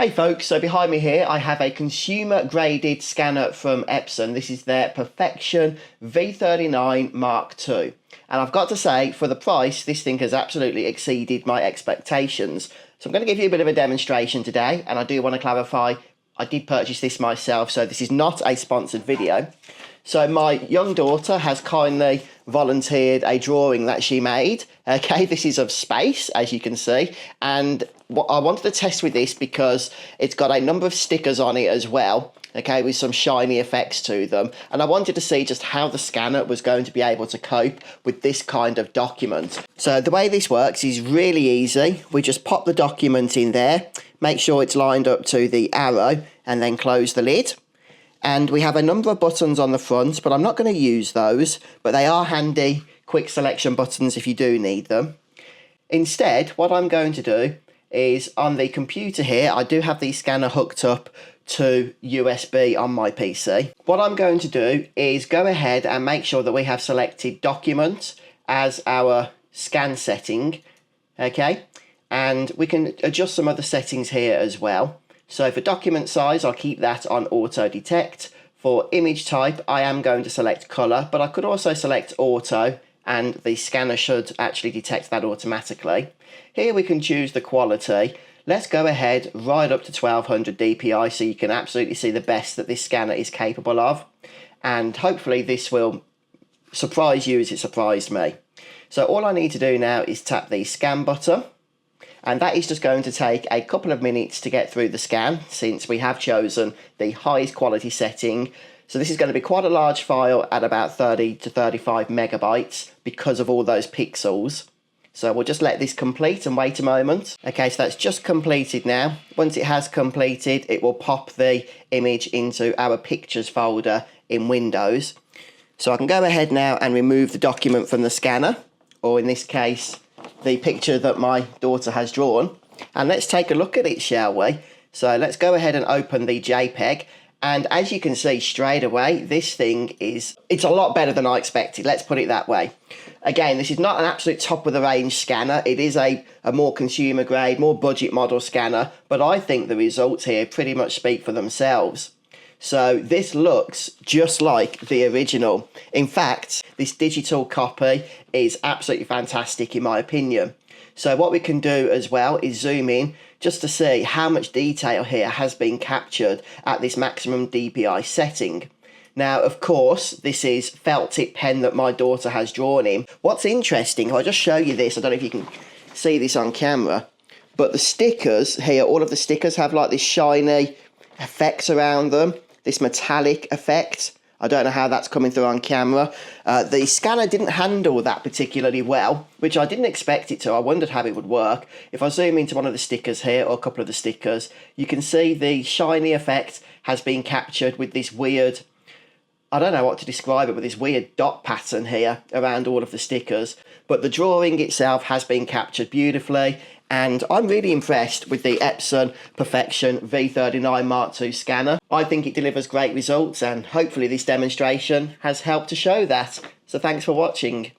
Hey folks, so behind me here I have a consumer graded scanner from Epson. This is their Perfection V39 Mark II. And I've got to say, for the price, this thing has absolutely exceeded my expectations. So I'm going to give you a bit of a demonstration today, and I do want to clarify, I did purchase this myself, so this is not a sponsored video. So my young daughter has kindly volunteered a drawing that she made. Okay, this is of space, as you can see. And what I wanted to test with this because it's got a number of stickers on it as well, okay, with some shiny effects to them. And I wanted to see just how the scanner was going to be able to cope with this kind of document. So the way this works is really easy. We just pop the document in there, make sure it's lined up to the arrow, and then close the lid. And we have a number of buttons on the front, but I'm not going to use those, but they are handy quick selection buttons if you do need them. Instead, what I'm going to do is on the computer here, I do have the scanner hooked up to USB on my PC. What I'm going to do is go ahead and make sure that we have selected document as our scan setting, okay? And we can adjust some other settings here as well. So for document size, I'll keep that on auto detect. For image type, I am going to select color, but I could also select auto, and the scanner should actually detect that automatically. Here we can choose the quality. Let's go ahead right up to 1200 dpi so you can absolutely see the best that this scanner is capable of. And hopefully this will surprise you as it surprised me. So all I need to do now is tap the scan button. And that is just going to take a couple of minutes to get through the scan, since we have chosen the highest quality setting. So this is going to be quite a large file at about 30 to 35 megabytes because of all those pixels. So we'll just let this complete and wait a moment. Okay, so that's just completed now. Once it has completed, it will pop the image into our pictures folder in Windows. So I can go ahead now and remove the document from the scanner, or in this case, the picture that my daughter has drawn, and let's take a look at it, shall we? So let's go ahead and open the JPEG, and as you can see straight away, this thing it's a lot better than I expected, let's put it that way. Again, this is not an absolute top of the range scanner, it is a more consumer grade, more budget model scanner, but I think the results here pretty much speak for themselves. So this looks just like the original. In fact, this digital copy is absolutely fantastic in my opinion. So what we can do as well is zoom in just to see how much detail here has been captured at this maximum DPI setting. Now, of course, this is felt tip pen that my daughter has drawn in. What's interesting, I'll just show you this, I don't know if you can see this on camera, but the stickers here, all of the stickers have like this shiny effects around them. This metallic effect. I don't know how that's coming through on camera. The scanner didn't handle that particularly well, which I didn't expect it to. I wondered how it would work. If I zoom into one of the stickers here, or a couple of the stickers, you can see the shiny effect has been captured with this weird, I don't know what to describe it, with this weird dot pattern here around all of the stickers. But the drawing itself has been captured beautifully, and I'm really impressed with the Epson Perfection V39 Mark II scanner. I think it delivers great results, and hopefully this demonstration has helped to show that. So thanks for watching.